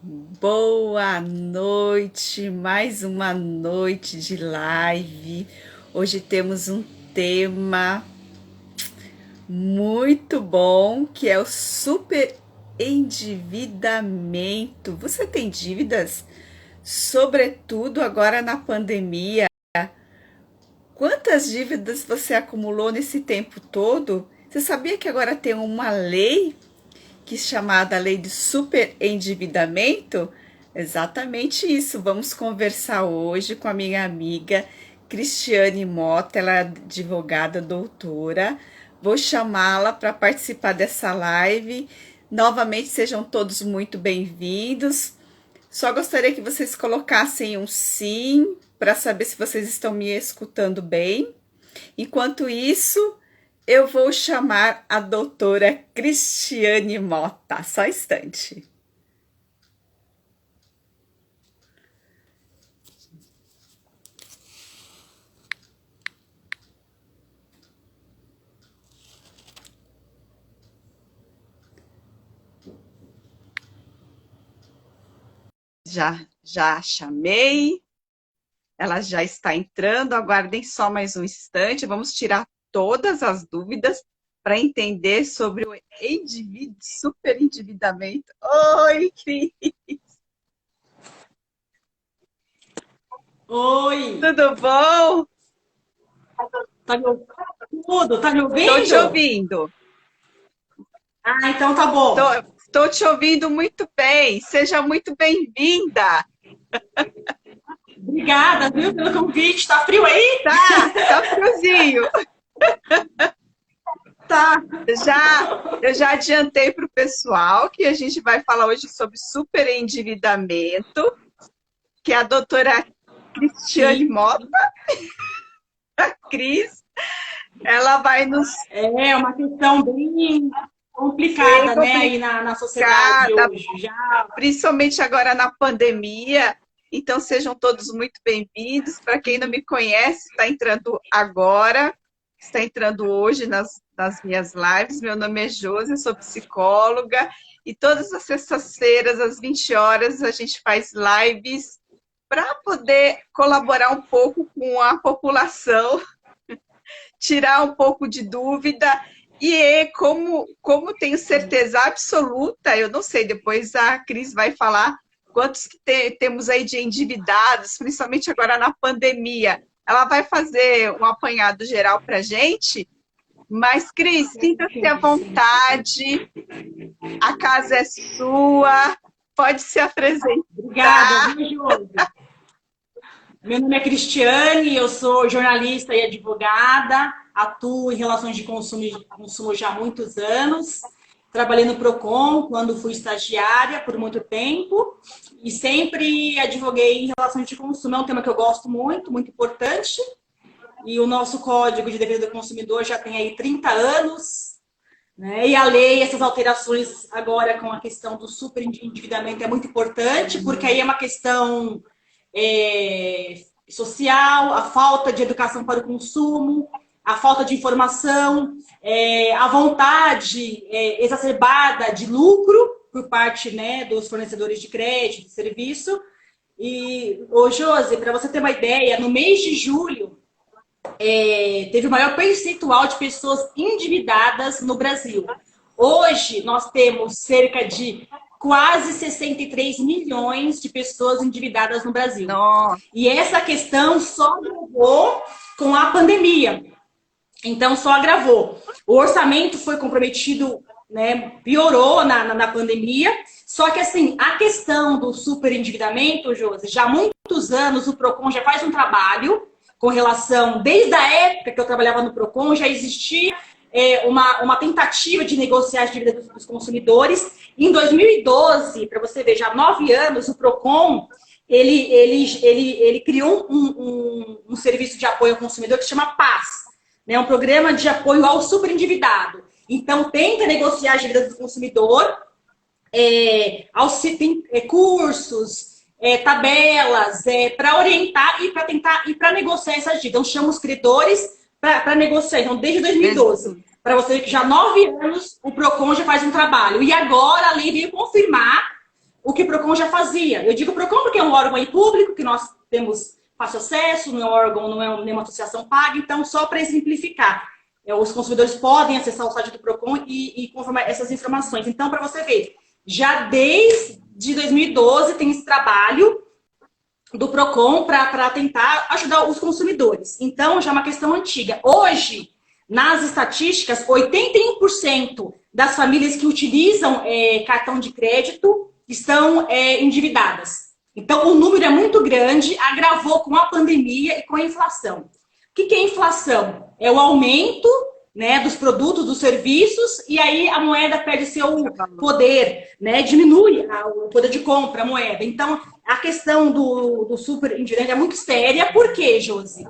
Boa noite, mais uma noite de live. Hoje temos um tema muito bom que é o superendividamento. Você tem dívidas? Sobretudo agora na pandemia. Quantas dívidas você acumulou nesse tempo todo? Você sabia que agora tem uma lei que é chamada Lei de Superendividamento? Exatamente isso. Vamos conversar hoje com a minha amiga Cristiane Mota, ela é advogada doutora. Vou chamá-la para participar dessa live. Novamente, sejam todos muito bem-vindos. Só gostaria que vocês colocassem um sim para saber se vocês estão me escutando bem. Enquanto isso, eu vou chamar a doutora Cristiane Mota. Só um instante. Já chamei. Ela já está entrando. Aguardem só mais um instante. Vamos tirar todas as dúvidas para entender sobre o superendividamento. Oi, Cris. Oi, Tudo bom? tá me ouvindo? Tudo, tá me Estou te ouvindo? ouvindo. Ah, então tá bom. Estou te ouvindo muito bem. Seja muito bem-vinda. Obrigada, viu, pelo convite. Tá frio aí? Tá friozinho. Tá. Eu já adiantei para o pessoal que a gente vai falar hoje sobre superendividamento, que a doutora Cristiane Sim. Mota, a Cris, ela vai nos É uma questão bem bem complicada, né, aí na sociedade complicada, hoje. Já. principalmente agora na pandemia. Então sejam todos muito bem-vindos. Para quem não me conhece, está entrando agora, está entrando hoje nas minhas lives. Meu nome é Josi, eu sou psicóloga e todas as sextas-feiras, às 20 horas, a gente faz lives para poder colaborar um pouco com a população, tirar um pouco de dúvida. E como tenho certeza absoluta, eu não sei, depois a Cris vai falar quantos que temos aí de endividados, principalmente agora na pandemia. Ela vai fazer um apanhado geral para a gente, mas, Cris, sinta-se à Sim, sim. vontade, a casa é sua, pode se apresentar. Obrigada, viu, Josi? Meu nome é Cristiane, eu sou jornalista e advogada, atuo em relações de consumo já há muitos anos. Trabalhei no Procon quando fui estagiária por muito tempo e sempre advoguei em relações de consumo. É um tema que eu gosto muito, muito importante. E o nosso Código de Defesa do Consumidor já tem aí 30 anos, né? E a lei, essas alterações agora com a questão do superendividamento é muito importante, porque aí é uma questão social, a falta de educação para o consumo, a falta de informação, a vontade exacerbada de lucro por parte, né, dos fornecedores de crédito, de serviço. E, ô Josi, para você ter uma ideia, no mês de julho, teve o maior percentual de pessoas endividadas no Brasil. Hoje, nós temos cerca de quase 63 milhões de pessoas endividadas no Brasil. Nossa. E essa questão só agravou com a pandemia. Então, só agravou. O orçamento foi comprometido, né, piorou na pandemia. Só que, assim, a questão do superendividamento, Josi, já há muitos anos o PROCON já faz um trabalho com relação, desde a época que eu trabalhava no PROCON, já existia uma tentativa de negociar as dívidas dos consumidores. Em 2012, para você ver, já há 9 anos, o PROCON ele criou um serviço de apoio ao consumidor que se chama PAS, né? Um programa de apoio ao superendividado. Então, tenta negociar as dívidas do consumidor, tem cursos, tabelas, para orientar e para tentar e para negociar essas dívidas. Então, chama os credores para negociar. Então, desde 2012, para você ver que já há 9 anos o PROCON já faz um trabalho. E agora a lei veio confirmar o que o PROCON já fazia. Eu digo PROCON porque é um órgão aí público, que nós temos fácil acesso, não é um órgão, não é nenhuma associação paga, então só para exemplificar. Os consumidores podem acessar o site do PROCON e confirmar essas informações. Então, para você ver, já desde 2012 tem esse trabalho do PROCON para tentar ajudar os consumidores. Então, já é uma questão antiga. Hoje, nas estatísticas, 81% das famílias que utilizam cartão de crédito estão endividadas. Então, o número é muito grande, agravou com a pandemia e com a inflação. O que é inflação? É o aumento, né, dos produtos, dos serviços, e aí a moeda perde seu poder, né, diminui o poder de compra, a moeda. Então, a questão do super indireta é muito séria. Por quê, Josi?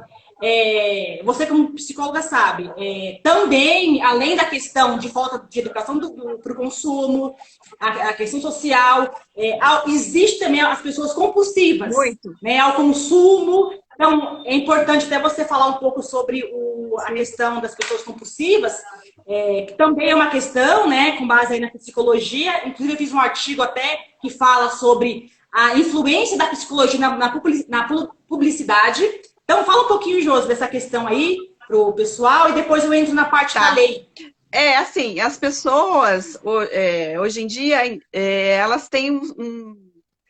Você como psicóloga sabe, também, além da questão de falta de educação para o consumo, a questão social, existe também as pessoas compulsivas, né, ao consumo. Então, é importante até você falar um pouco sobre a questão das pessoas compulsivas, que também é uma questão, né, com base aí na psicologia. Inclusive, eu fiz um artigo até que fala sobre a influência da psicologia na publicidade. Então, fala um pouquinho, Josi, dessa questão aí para o pessoal e depois eu entro na parte da lei. Assim, as pessoas, hoje em dia, elas têm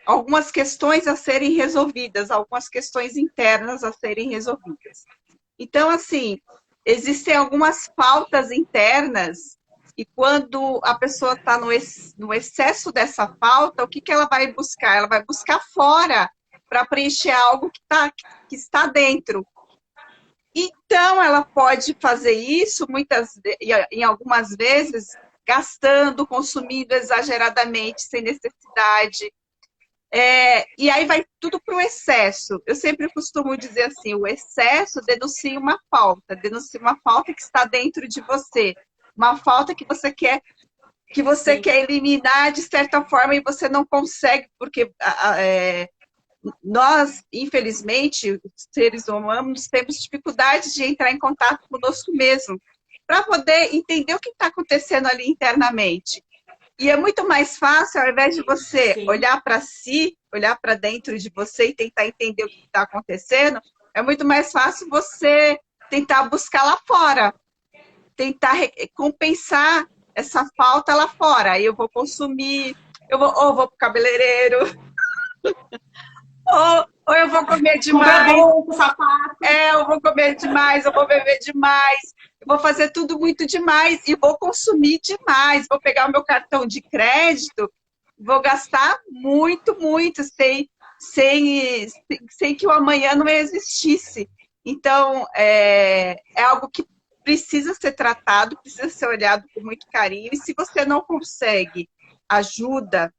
algumas questões a serem resolvidas, algumas questões internas a serem resolvidas. Então, assim, existem algumas faltas internas e quando a pessoa está no excesso dessa falta, o que ela vai buscar? Ela vai buscar fora para preencher algo que está dentro. Então, ela pode fazer isso em algumas vezes gastando, consumindo exageradamente, sem necessidade. E aí vai tudo para o excesso. Eu sempre costumo dizer assim, o excesso denuncia uma falta que está dentro de você, uma falta que você quer eliminar de certa forma e você não consegue, porque nós, infelizmente, seres humanos, temos dificuldade de entrar em contato conosco mesmo, para poder entender o que está acontecendo ali internamente. E é muito mais fácil, ao invés de você olhar para si, olhar para dentro de você e tentar entender o que está acontecendo, é muito mais fácil você tentar buscar lá fora, tentar compensar essa falta lá fora. Aí eu vou consumir, ou vou para o cabeleireiro, ou eu vou comer demais, eu vou comer demais, eu vou beber demais, eu vou fazer tudo muito demais e vou consumir demais, vou pegar o meu cartão de crédito, vou gastar muito, muito, sem que o amanhã não existisse. Então, é algo que precisa ser tratado, precisa ser olhado com muito carinho, e se você não consegue ajuda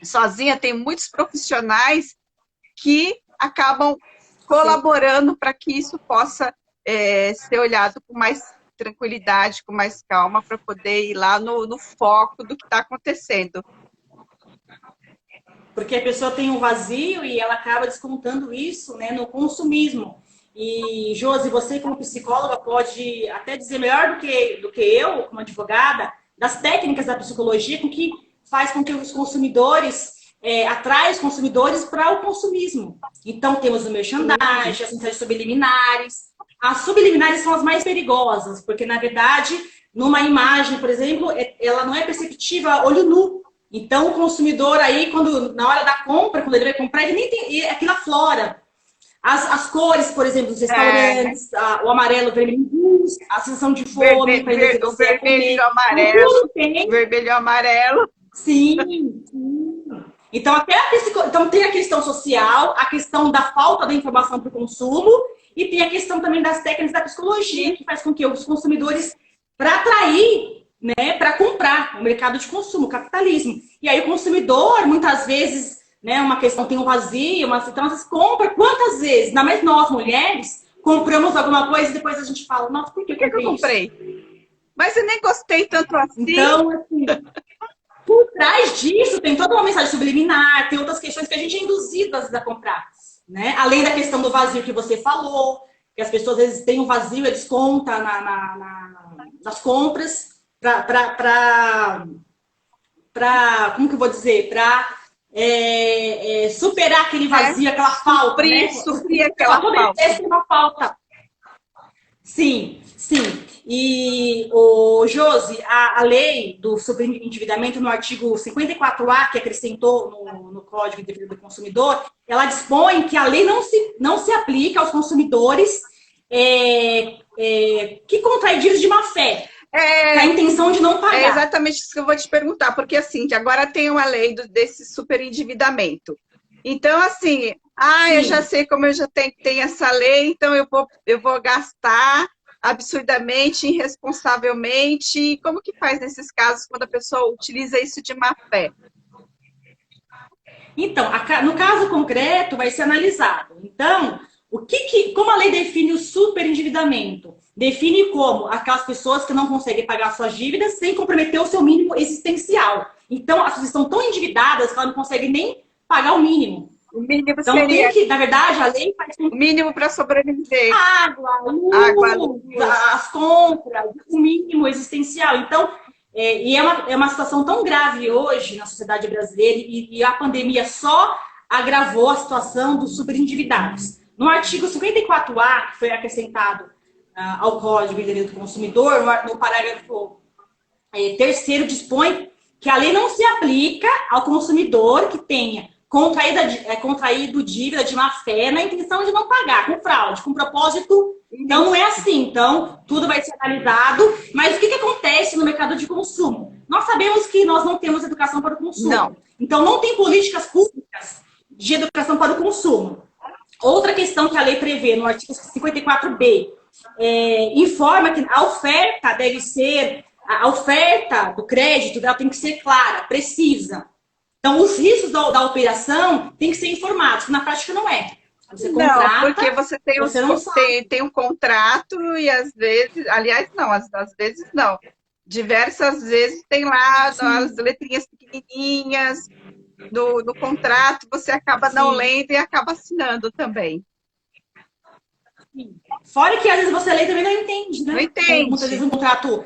sozinha, tem muitos profissionais que acabam colaborando para que isso possa ser olhado com mais tranquilidade, com mais calma, para poder ir lá no foco do que está acontecendo. Porque a pessoa tem um vazio e ela acaba descontando isso, né, no consumismo. E, Josi, você como psicóloga pode até dizer melhor do que eu, como advogada, das técnicas da psicologia que faz com que os consumidores atrai os consumidores para o consumismo. Então, temos o merchandising, as mensagens subliminares. As subliminares são as mais perigosas, porque, na verdade, numa imagem, por exemplo, ela não é perceptível a olho nu. Então, o consumidor aí, na hora da compra, quando ele vai comprar, ele nem tem aquilo aflora. As cores, por exemplo, dos restaurantes, o amarelo, o vermelho, a sensação de fome. O vermelho e o amarelo. Vermelho e amarelo. Sim, sim. Então, então, tem a questão social, a questão da falta da informação para o consumo e tem a questão também das técnicas da psicologia, que faz com que os consumidores, para atrair, né, para comprar o mercado de consumo, o capitalismo. E aí o consumidor, muitas vezes, né, uma questão tem um vazio, então vocês compram. Quantas vezes, ainda mais nós mulheres, compramos alguma coisa e depois a gente fala, nossa, por que eu comprei isso? Mas eu nem gostei tanto assim. Então, assim... Por trás disso, tem toda uma mensagem subliminar, tem outras questões que a gente é induzido, às vezes, a comprar. Né? Além da questão do vazio que você falou, que as pessoas, às vezes, têm um vazio, eles contam nas compras para como que eu vou dizer? Para superar aquele vazio, aquela falta, né? Suprir aquela falta. Essa é uma falta. Sim, sim. E, o Josi, a lei do sobreendividamento, no artigo 54A, que acrescentou no Código de Defesa do Consumidor, ela dispõe que a lei não se aplica aos consumidores que contraem dívidas de má fé. A intenção de não pagar. É exatamente isso que eu vou te perguntar, porque assim, que agora tem uma lei desse superendividamento. Então, assim, eu já sei como eu já tenho essa lei, então eu vou gastar absurdamente, irresponsavelmente. Como que faz nesses casos quando a pessoa utiliza isso de má fé? Então, no caso concreto, vai ser analisado. Então, como a lei define o superendividamento? Define como aquelas pessoas que não conseguem pagar suas dívidas sem comprometer o seu mínimo existencial. Então, as pessoas estão tão endividadas que elas não conseguem nem pagar o mínimo. O mínimo então, seria... na verdade, a lei faz... O mínimo para sobreviver. Água, luz, as compras, o mínimo existencial. Então, é uma situação tão grave hoje na sociedade brasileira e a pandemia só agravou a situação dos superendividados. No artigo 54A, que foi acrescentado ao Código de Defesa do Consumidor, no parágrafo 3º, dispõe que a lei não se aplica ao consumidor que tenha contraído dívida de má fé na intenção de não pagar, com fraude, com propósito. Então, não é assim. Então, tudo vai ser analisado. Mas o que acontece no mercado de consumo? Nós sabemos que nós não temos educação para o consumo. Não. Então, não tem políticas públicas de educação para o consumo. Outra questão que a lei prevê no artigo 54B informa que a oferta deve ser... A oferta do crédito ela tem que ser clara, precisa. Então, os riscos da operação têm que ser informados, que na prática não é. Você contrata, não, porque você tem um contrato e às vezes, aliás, não, às vezes não. Diversas vezes tem lá as letrinhas pequenininhas no contrato, você acaba não lendo e acaba assinando também. Sim. Fora que às vezes você lê e também não entende, né? Não entende. Muitas vezes um contrato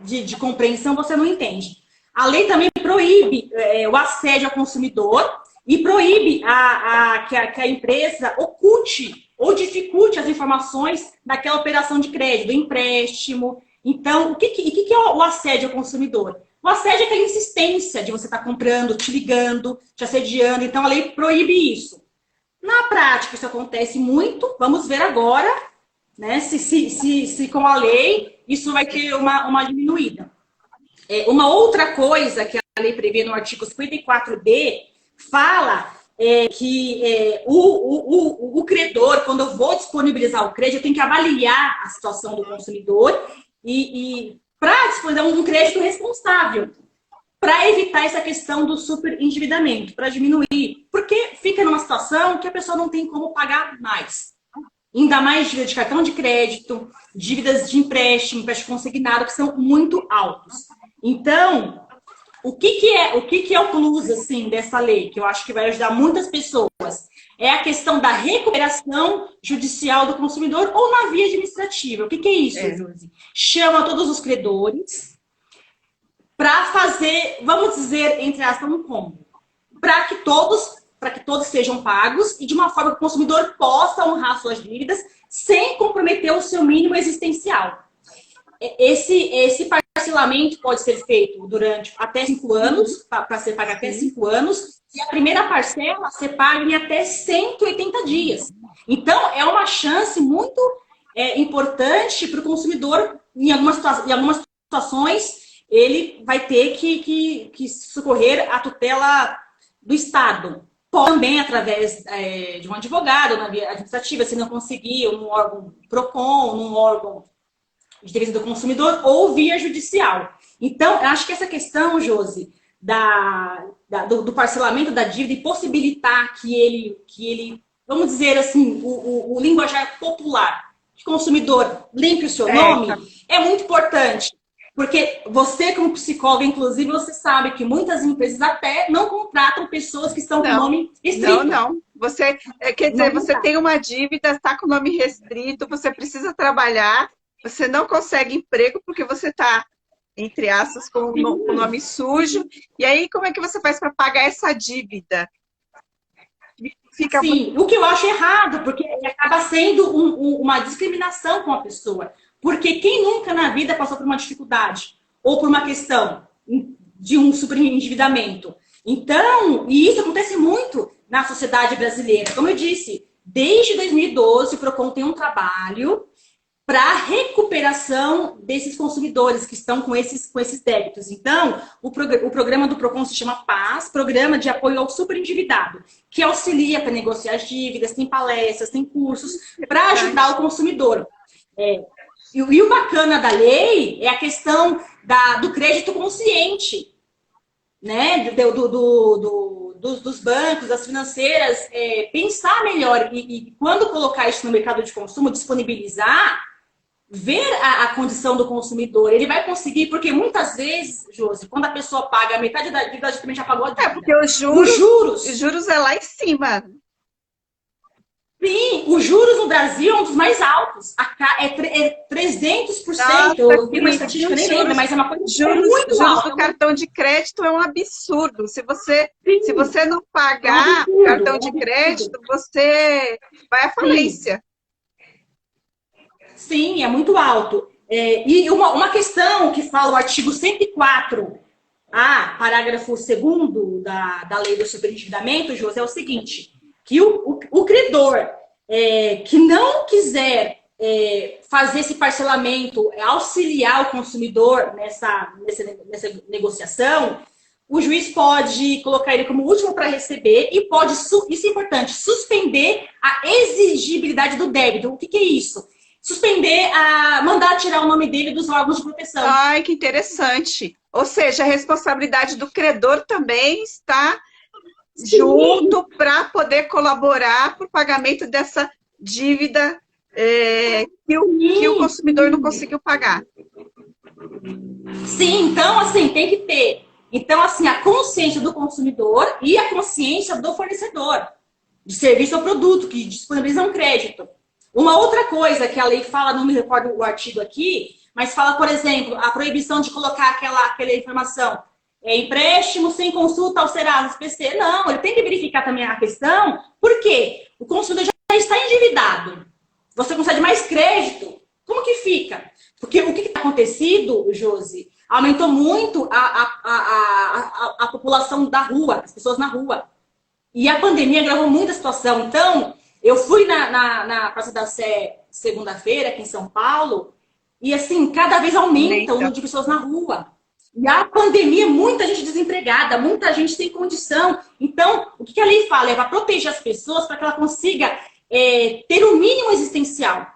de compreensão você não entende. A lei também proíbe o assédio ao consumidor e proíbe que a empresa oculte ou dificulte as informações daquela operação de crédito, do empréstimo. Então, o que é o assédio ao consumidor? O assédio é aquela insistência de você estar comprando, te ligando, te assediando. Então, a lei proíbe isso. Na prática, isso acontece muito. Vamos ver agora, né, se com a lei isso vai ter uma diminuída. Uma outra coisa que a lei prevê no artigo 54D fala que o credor, quando eu vou disponibilizar o crédito, eu tenho que avaliar a situação do consumidor e para disponibilizar um crédito responsável, para evitar essa questão do superendividamento, para diminuir. Porque fica numa situação que a pessoa não tem como pagar mais. Ainda mais dívida de cartão de crédito, dívidas de empréstimo consignado, que são muito altos. Então, o que é o plus assim, dessa lei, que eu acho que vai ajudar muitas pessoas? É a questão da recuperação judicial do consumidor ou na via administrativa. O que é isso, Josi? Chama todos os credores para fazer, vamos dizer, entre aspas, um combo. Para que todos sejam pagos e de uma forma que o consumidor possa honrar suas dívidas sem comprometer o seu mínimo existencial. Esse parcelamento pode ser feito durante até 5 anos, para ser pago até 5 anos, e a primeira parcela ser paga em até 180 dias. Então, é uma chance muito importante para o consumidor, em algumas situações, ele vai ter que socorrer à tutela do Estado. Também através de um advogado na via administrativa, se não conseguir, num órgão PROCON, num órgão de defesa do consumidor, ou via judicial. Então, eu acho que essa questão, Josi, do parcelamento da dívida e possibilitar que ele vamos dizer assim, o linguajar popular, que o consumidor limpe o seu nome, é muito importante. Porque você, como psicóloga, inclusive, você sabe que muitas empresas até não contratam pessoas que estão com nome restrito. Não. Você, quer dizer, você tem uma dívida, está com nome restrito, você precisa trabalhar, você não consegue emprego porque você está entre aspas, com o nome sujo. E aí, como é que você faz para pagar essa dívida? Fica Sim, o que eu acho errado, porque acaba sendo uma discriminação com a pessoa. Porque quem nunca na vida passou por uma dificuldade ou por uma questão de um superendividamento? Então, e isso acontece muito na sociedade brasileira. Como eu disse, desde 2012 o Procon tem um trabalho para recuperação desses consumidores que estão com esses débitos. Então, o programa do Procon se chama PAS, Programa de Apoio ao Superendividado, que auxilia para negociar as dívidas, tem palestras, tem cursos para ajudar o consumidor. E o bacana da lei é a questão do crédito consciente, né? Dos bancos, das financeiras, pensar melhor e quando colocar isso no mercado de consumo, disponibilizar, ver a condição do consumidor. Ele vai conseguir, porque muitas vezes, Josi, quando a pessoa paga a metade da dívida, também já pagou a dívida. porque os juros é lá em cima. Sim, os juros no Brasil é um dos mais altos. É 300%. Eu vi uma estatística, nem lembro, mas é uma coisa muito alta. Juros do cartão de crédito é um absurdo. Se você não pagar o cartão de crédito, você vai à falência. Sim, é muito alto. E uma questão que fala o artigo 104, parágrafo 2º da lei do superendividamento, José, é o seguinte, que o credor que não quiser fazer esse parcelamento, auxiliar o consumidor nessa negociação, o juiz pode colocar ele como último para receber e pode, isso é importante, suspender a exigibilidade do débito. O que é isso? Suspender, mandar tirar o nome dele dos órgãos de proteção. Ai, que interessante. Ou seja, a responsabilidade do credor também está junto para poder colaborar para o pagamento dessa dívida que o consumidor não conseguiu pagar. Sim, então, assim, tem que ter. Então, assim, a consciência do consumidor e a consciência do fornecedor de serviço ou produto que disponibiliza um crédito. Uma outra coisa que a lei fala, não me recordo o artigo aqui, mas fala, por exemplo, a proibição de colocar aquela informação, empréstimo sem consulta ao Serasa SPC. Não, ele tem que verificar também a questão, porque o consumidor já está endividado. Você concede mais crédito, como que fica? Porque o que tem acontecido, Josi, aumentou muito a população da rua, as pessoas na rua. E a pandemia agravou muito a situação. Então, eu fui na Praça da Sé segunda-feira, aqui em São Paulo, e assim, cada vez aumenta o número de pessoas na rua. E a pandemia, muita gente desempregada, muita gente sem condição. Então, o que a lei fala? É para proteger as pessoas, para que ela consiga ter o mínimo existencial.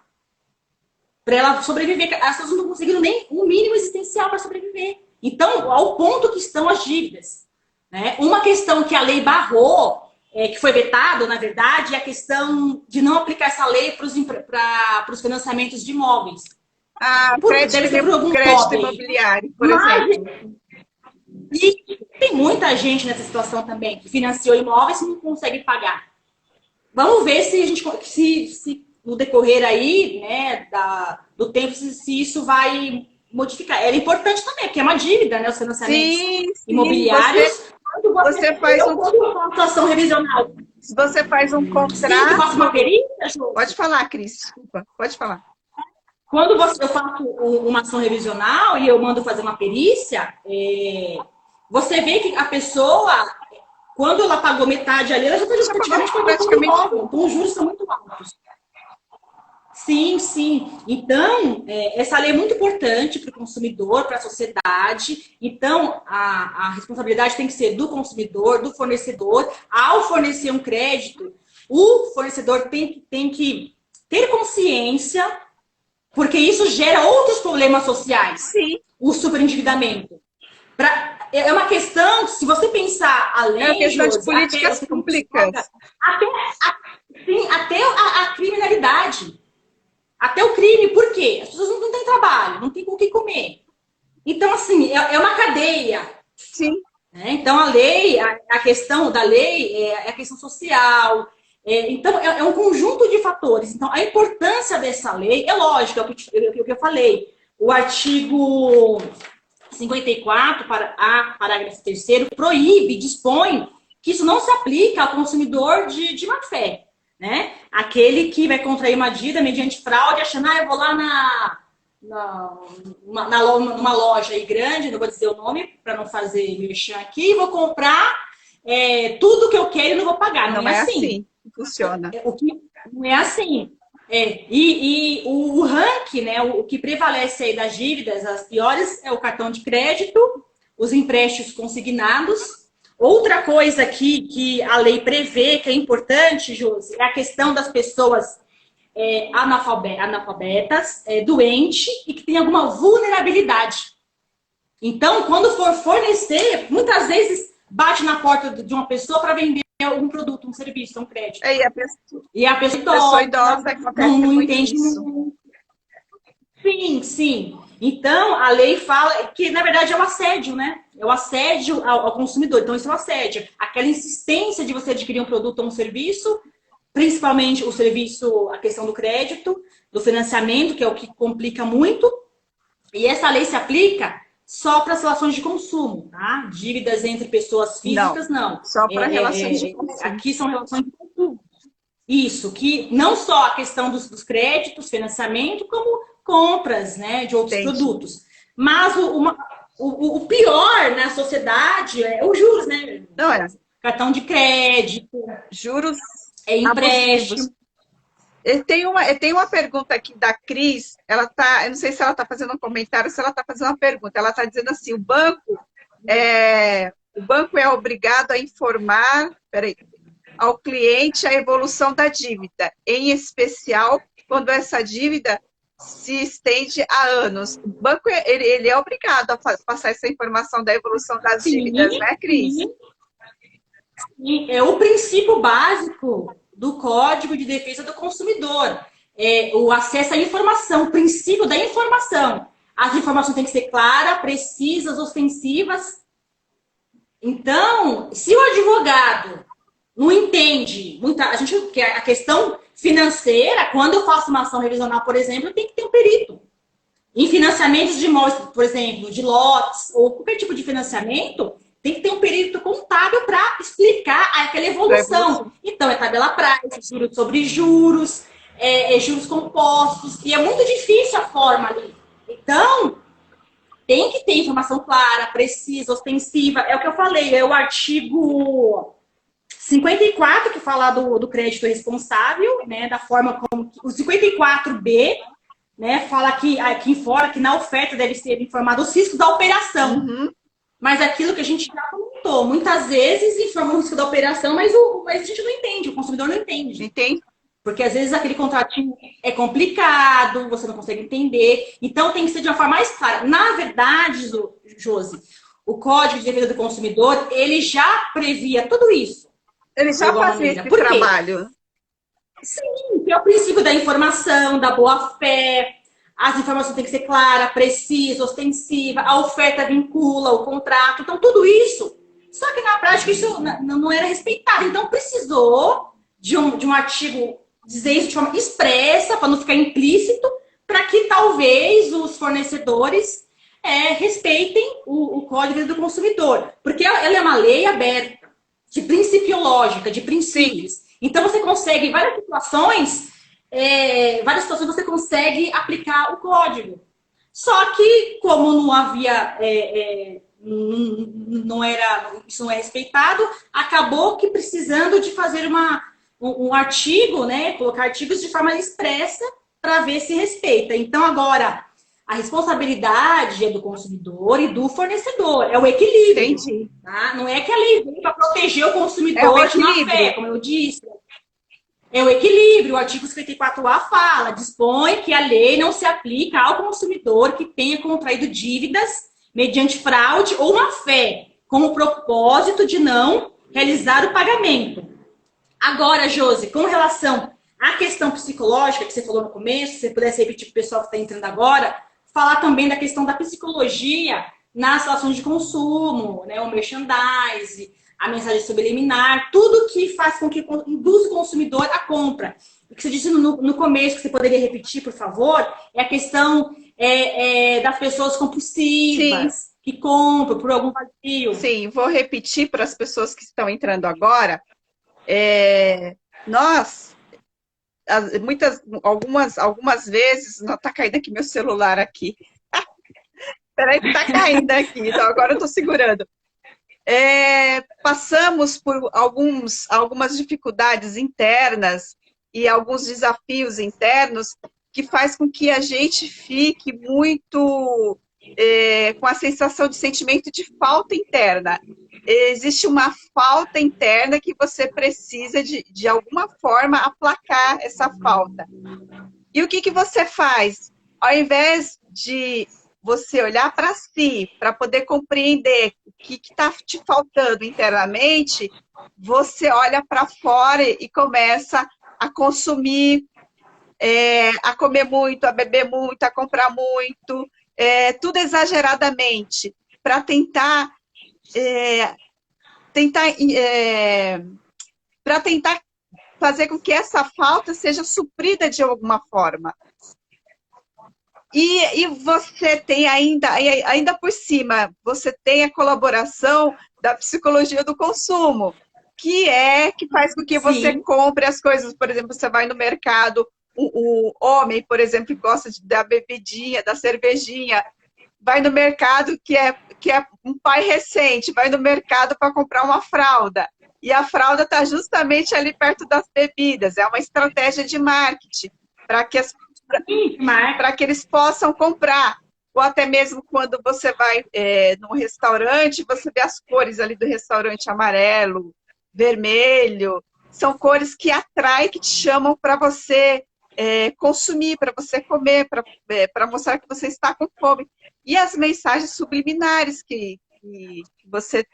Para ela sobreviver. As pessoas não estão conseguindo nem o mínimo existencial para sobreviver. Então, ao ponto que estão as dívidas. Né? Uma questão que a lei barrou, que foi vetado, na verdade, é a questão de não aplicar essa lei para os financiamentos de imóveis. Crédito imobiliário, por exemplo. E tem muita gente nessa situação também, que financiou imóveis e não consegue pagar. Vamos ver se a gente, se no decorrer aí, né, do tempo, se isso vai modificar. É importante também, porque é uma dívida, né, os financiamentos imobiliários. Você faz uma situação revisional. Se você faz um contrato... Sim, eu faço uma perícia, Pode falar, Cris. Desculpa, pode falar. Quando eu faço uma ação revisional e eu mando fazer uma perícia, você vê que a pessoa, quando ela pagou metade ali, ela já está praticamente pagando. Então, os juros são muito altos. Sim, sim. Então, essa lei é muito importante para o consumidor, para a sociedade. Então, a responsabilidade tem que ser do consumidor, do fornecedor. Ao fornecer um crédito, o fornecedor tem que ter consciência, porque isso gera outros problemas sociais. Sim. O superendividamento. É uma questão, se você pensar além... É uma questão de políticas públicas. Até a criminalidade. Até o crime, por quê? As pessoas não têm trabalho, não têm com o que comer. Então, assim, é uma cadeia. Sim. Então, a lei, a questão da lei é a questão social. Então, é um conjunto de fatores. Então, a importância dessa lei, é lógico, é o que eu falei. O artigo 54, para A, parágrafo 3º, proíbe, dispõe que isso não se aplica ao consumidor de má fé, né? Aquele que vai contrair uma dívida mediante fraude, achando, eu vou lá numa loja aí grande, não vou dizer o nome para não fazer merchan aqui, vou comprar tudo que eu quero e não vou pagar. Não é assim que funciona. Não é assim. E o ranking, né, o que prevalece aí das dívidas, as piores, é o cartão de crédito, os empréstimos consignados. Outra coisa que a lei prevê, que é importante, Josi, é a questão das pessoas analfabetas, doentes e que tem alguma vulnerabilidade. Então, quando for fornecer, muitas vezes bate na porta de uma pessoa para vender algum produto, um serviço, um crédito. E a pessoa idosa não entende muito. Sim. Então, a lei fala que, na verdade, é o assédio, né? É o assédio ao consumidor. Então, isso é o assédio. Aquela insistência de você adquirir um produto ou um serviço, principalmente o serviço, a questão do crédito, do financiamento, que é o que complica muito. E essa lei se aplica só para as relações de consumo, tá? Dívidas entre pessoas físicas, não. Só para relações de consumo. Aqui são relações de consumo. Isso, que não só a questão dos créditos, financiamento, como compras, né, de outros produtos. Mas o pior na sociedade é os juros, né? Não é. Cartão de crédito. Juros empréstimo. Eu tenho uma pergunta aqui da Cris. Eu não sei se ela está fazendo um comentário, se ela está fazendo uma pergunta. Ela está dizendo assim: o banco é obrigado a informar ao cliente a evolução da dívida, em especial quando essa dívida se estende há anos. O banco ele é obrigado a passar essa informação da evolução das dívidas, né, Cris? Sim. É o princípio básico do Código de Defesa do Consumidor. O acesso à informação, o princípio da informação. As informações têm que ser claras, precisas, ostensivas. Então, se o advogado não entende, a questão financeira, quando eu faço uma ação revisional, por exemplo, tem que ter um perito. Em financiamentos de imóveis, por exemplo, de lotes, ou qualquer tipo de financiamento, tem que ter um perito contábil para explicar aquela evolução. Então, é tabela prática, juros sobre juros, juros compostos, e é muito difícil a forma ali. Então, tem que ter informação clara, precisa, ostensiva. É o que eu falei, é o artigo 54, que fala do crédito responsável, né, da forma como... O 54B, né, fala que informa que na oferta deve ser informado os riscos da operação. Uhum. Mas aquilo que a gente já comentou, muitas vezes informa o risco da operação, mas a gente não entende, o consumidor não entende. Entende? Porque às vezes aquele contratinho é complicado, você não consegue entender. Então tem que ser de uma forma mais clara. Na verdade, Josi, o Código de Defesa do Consumidor, ele já previa tudo isso. Ele já fazia esse trabalho. Sim, que é o princípio da informação, da boa-fé. As informações têm que ser claras, precisas, ostensivas. A oferta vincula o contrato. Então, tudo isso. Só que na prática isso não era respeitado. Então, precisou de um artigo dizer isso de forma expressa, para não ficar implícito, para que talvez os fornecedores respeitem o Código do Consumidor. Porque ela é uma lei aberta, de principiológica, de princípios. Sim. Então, você consegue, em várias situações você consegue aplicar o código. Só que, como não havia, isso não é respeitado, acabou que precisando de fazer um artigo, né, colocar artigos de forma expressa para ver se respeita. Então, agora, a responsabilidade é do consumidor e do fornecedor. É o equilíbrio. Entendi. Tá? Não é que a lei vem para proteger o consumidor de má fé, como eu disse. É o equilíbrio. O artigo 54A fala, dispõe que a lei não se aplica ao consumidor que tenha contraído dívidas mediante fraude ou má-fé, com o propósito de não realizar o pagamento. Agora, Josi, com relação à questão psicológica que você falou no começo, se você pudesse repetir para o pessoal que está entrando agora, falar também da questão da psicologia nas relações de consumo, né, o merchandising, a mensagem subliminar, tudo que faz com que induz o consumidor à compra. O que você disse no começo, que você poderia repetir, por favor, é a questão das pessoas compulsivas. Sim. que compram por algum vazio. Sim, vou repetir para as pessoas que estão entrando agora. Nós, algumas vezes, não está caindo aqui meu celular aqui. Peraí, que está caindo aqui, então agora eu estou segurando. Passamos por algumas dificuldades internas e alguns desafios internos que faz com que a gente fique muito com a sensação de sentimento de falta interna. Existe uma falta interna que você precisa de alguma forma aplacar essa falta. E o que você faz? Ao invés de você olhar para si, para poder compreender o que está te faltando internamente, você olha para fora e começa a consumir, a comer muito, a beber muito, a comprar muito, tudo exageradamente, para tentar fazer com que essa falta seja suprida de alguma forma. E você tem ainda por cima, você tem a colaboração da psicologia do consumo, que faz com que você compre as coisas. Por exemplo, você vai no mercado, o homem, por exemplo, que gosta da bebidinha, da cervejinha, vai no mercado que é um pai recente, vai no mercado para comprar uma fralda. E a fralda está justamente ali perto das bebidas. É uma estratégia de marketing para que eles possam comprar. Ou até mesmo quando você vai num restaurante, você vê as cores ali do restaurante: amarelo, vermelho. São cores que atraem, que te chamam para você consumir, para você comer, para mostrar que você está com fome. E as mensagens subliminares que você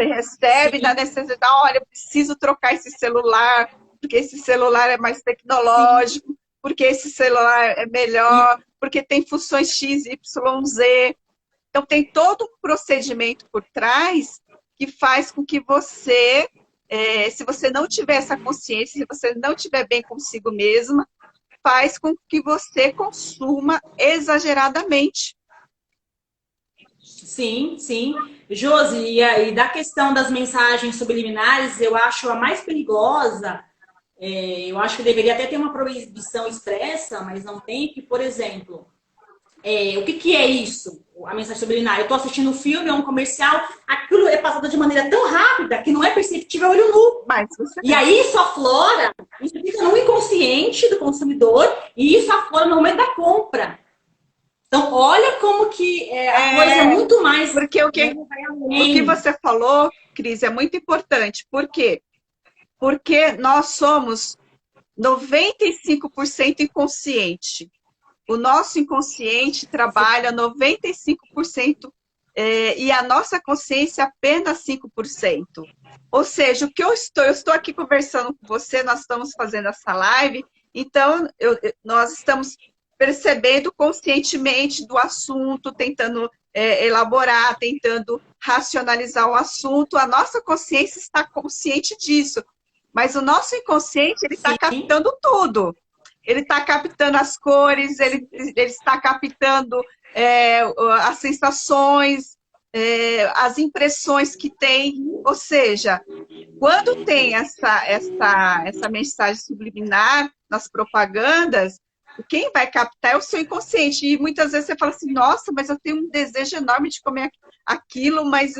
recebe da necessidade: olha, eu preciso trocar esse celular, porque esse celular é mais tecnológico, porque esse celular é melhor, porque tem funções X, Y, Z. Então, tem todo um procedimento por trás que faz com que você, se você não tiver essa consciência, se você não estiver bem consigo mesma, faz com que você consuma exageradamente. Sim, sim. Josi, e da questão das mensagens subliminares, eu acho a mais perigosa. Eu acho que deveria até ter uma proibição expressa, mas não tem, que, por exemplo, o que é isso? A mensagem subliminar. Eu estou assistindo um filme ou um comercial, aquilo é passado de maneira tão rápida que não é perceptível a olho nu. E aí isso aflora, isso fica no inconsciente do consumidor e isso aflora no momento da compra. Então, olha como que a coisa é muito mais... Porque o que você falou, Cris, é muito importante. Por quê? Porque nós somos 95% inconsciente. O nosso inconsciente trabalha 95% e a nossa consciência apenas 5%. Ou seja, o que eu estou aqui conversando com você, nós estamos fazendo essa live, então nós estamos percebendo conscientemente do assunto, tentando elaborar, tentando racionalizar o assunto. A nossa consciência está consciente disso, mas o nosso inconsciente ele está captando tudo. Ele está captando as cores, ele está captando as sensações, as impressões que tem. Ou seja, quando tem essa mensagem subliminar nas propagandas, quem vai captar é o seu inconsciente. E muitas vezes você fala assim: nossa, mas eu tenho um desejo enorme de comer aquilo, mas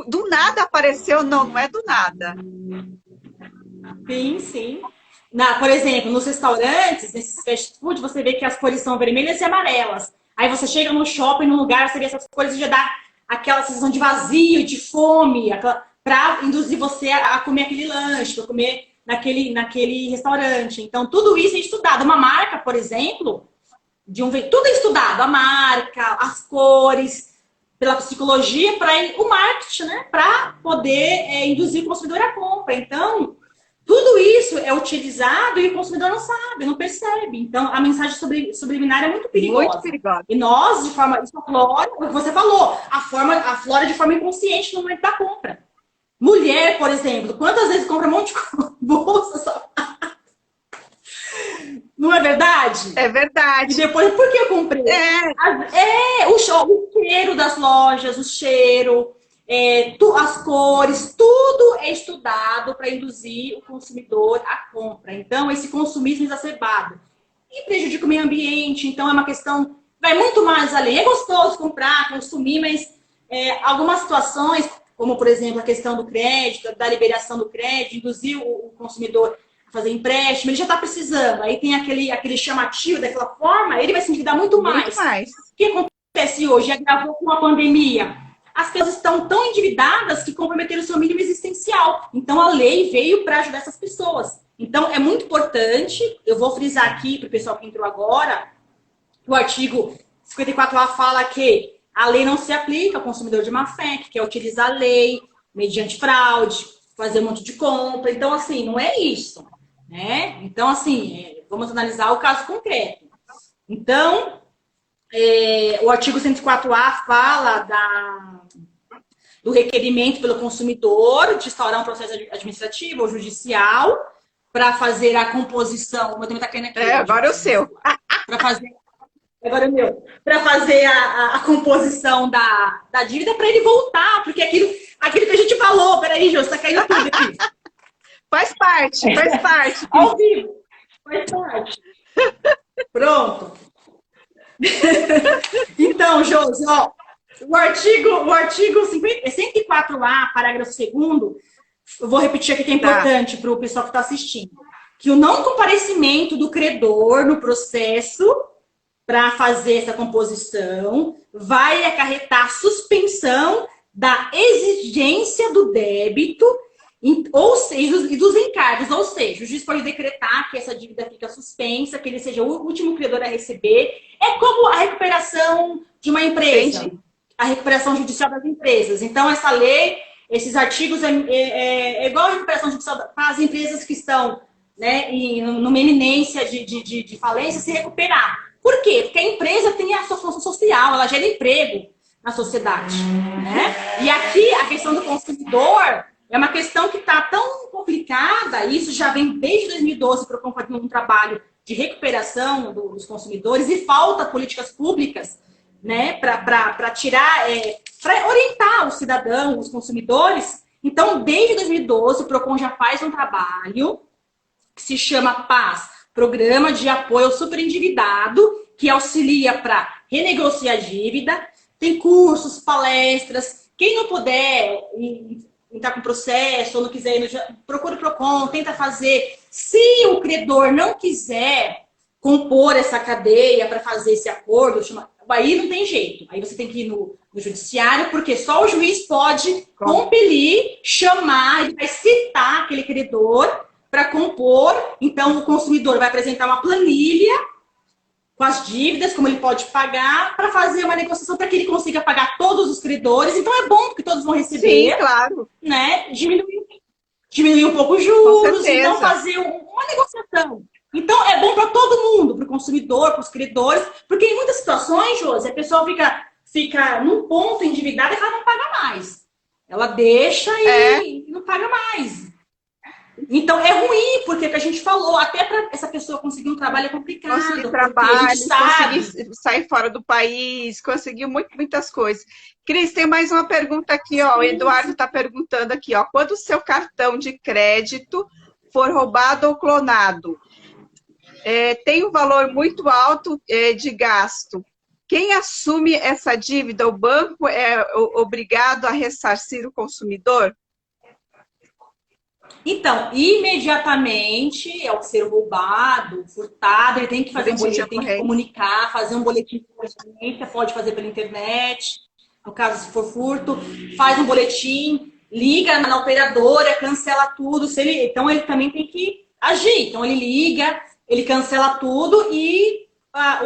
do nada apareceu. Não é do nada. Sim, sim. Por exemplo, nos restaurantes, nesses fast food, você vê que as cores são vermelhas e amarelas. Aí você chega no shopping, num lugar, você vê essas cores e já dá aquela sensação de vazio, de fome, para induzir você a comer aquele lanche, para comer naquele restaurante. Então, tudo isso é estudado. Uma marca, por exemplo, tudo é estudado. A marca, as cores, pela psicologia, para o marketing, né? Para poder induzir o consumidor à compra. Então, tudo isso é utilizado e o consumidor não sabe, não percebe. Então, a mensagem subliminar é muito perigosa. Muito perigosa. E nós, de forma... Isso aflora, o que você falou, aflora de forma inconsciente no momento da compra. Mulher, por exemplo, quantas vezes compra um monte de bolsa, sapato? Não é verdade? É E verdade. depois, por que eu comprei? É, O cheiro das lojas, o cheiro, as cores, tudo é estudado para induzir o consumidor à compra. Então, esse consumismo exacerbado. E prejudica o meio ambiente, então é uma questão, vai muito mais além. É gostoso comprar, consumir, mas algumas situações, como por exemplo a questão do crédito, da liberação do crédito, induzir o consumidor a fazer empréstimo, ele já está precisando, aí tem aquele chamativo daquela forma, ele vai se endividar muito muito mais. mais. O que acontece hoje? Agravou com a pandemia. As pessoas estão tão endividadas que comprometeram o seu mínimo existencial. Então a lei veio para ajudar essas pessoas. Então é muito importante, eu vou frisar aqui para o pessoal que entrou agora, o artigo 54A fala que a lei não se aplica ao consumidor de má fé, que quer utilizar a lei mediante fraude, fazer um monte de compra. Então, assim, não é isso, né? Então, assim, vamos analisar o caso concreto. Então, o artigo 104A fala do requerimento pelo consumidor de instaurar um processo administrativo ou judicial para fazer a composição. O meu também está caindo aqui. Agora é o seu. Para fazer. Agora é meu. Para fazer a composição da dívida para ele voltar, porque aquilo que a gente falou. Peraí, Jô, está caindo tudo aqui. Faz parte, faz parte. Ao vivo. Faz parte. Pronto. Então, Josi, ó, o artigo 104A, parágrafo 2º, eu vou repetir aqui que é importante para o pessoal que está assistindo, que o não comparecimento do credor no processo para fazer essa composição vai acarretar suspensão da exigência do débito ou seja, e dos encargos, ou seja, o juiz pode decretar que essa dívida fica suspensa, que ele seja o último credor a receber. É como a recuperação de uma empresa, entendi, a recuperação judicial das empresas. Então, essa lei, esses artigos, é igual a recuperação judicial para as empresas que estão, né, numa iminência de falência se recuperar. Por quê? Porque a empresa tem a sua função social, ela gera emprego na sociedade, né? E aqui, a questão do consumidor é uma questão que está tão complicada, e isso já vem desde 2012 para um trabalho de recuperação dos consumidores, e falta políticas públicas, né, para tirar, para orientar o cidadão, os consumidores. Então, desde 2012, o PROCON já faz um trabalho que se chama PAS, Programa de Apoio ao Superendividado, que auxilia para renegociar a dívida. Tem cursos, palestras. Quem não puder entrar com processo ou não quiser, procura o PROCON, tenta fazer. Se o credor não quiser compor essa cadeia para fazer esse acordo, aí não tem jeito. Aí você tem que ir no judiciário, porque só o juiz pode compelir, chamar, ele vai citar aquele credor para compor. Então, o consumidor vai apresentar uma planilha com as dívidas, como ele pode pagar, para fazer uma negociação para que ele consiga pagar todos os credores. Então, é bom, porque todos vão receber. Sim, claro. Né? Diminuir um pouco os juros, então fazer uma negociação. Então, é bom para todo mundo, para o consumidor, para os credores, porque em muitas situações, Josi, a pessoa fica num ponto endividada que ela não paga mais. Ela deixa e não paga mais. Então, é ruim, porque o que a gente falou, até para essa pessoa conseguir um trabalho é complicado. Conseguir trabalho, conseguir sair fora do país, conseguir muitas coisas. Cris, tem mais uma pergunta aqui, ó. O Eduardo está perguntando aqui, ó. Quando o seu cartão de crédito for roubado ou clonado, tem um valor muito alto de gasto, quem assume essa dívida? O banco é obrigado a ressarcir o consumidor? Então, imediatamente, ao ser roubado, furtado, ele tem que fazer um boletim, tem que comunicar, fazer um boletim de ocorrência, pode fazer pela internet, no caso, se for furto, faz um boletim, liga na operadora, cancela tudo. Então, ele também tem que agir. Então, ele liga, ele cancela tudo e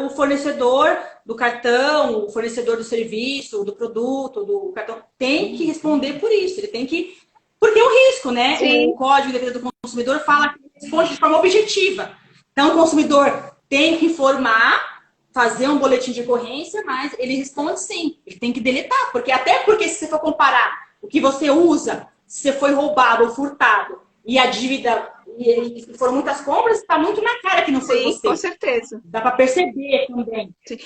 o fornecedor do cartão, o fornecedor do serviço, do produto, do cartão, tem que responder por isso. Ele tem que... Porque é um risco, né? Sim. O Código de Defesa do Consumidor fala que responde de forma objetiva. Então, o consumidor tem que informar, fazer um boletim de ocorrência, mas ele responde sim. Ele tem que deletar. Até porque se você for comparar o que você usa, se você foi roubado ou furtado, e a dívida, e foram muitas compras, está muito na cara que não foi Sim, você. com certeza. Dá para perceber também. Sim.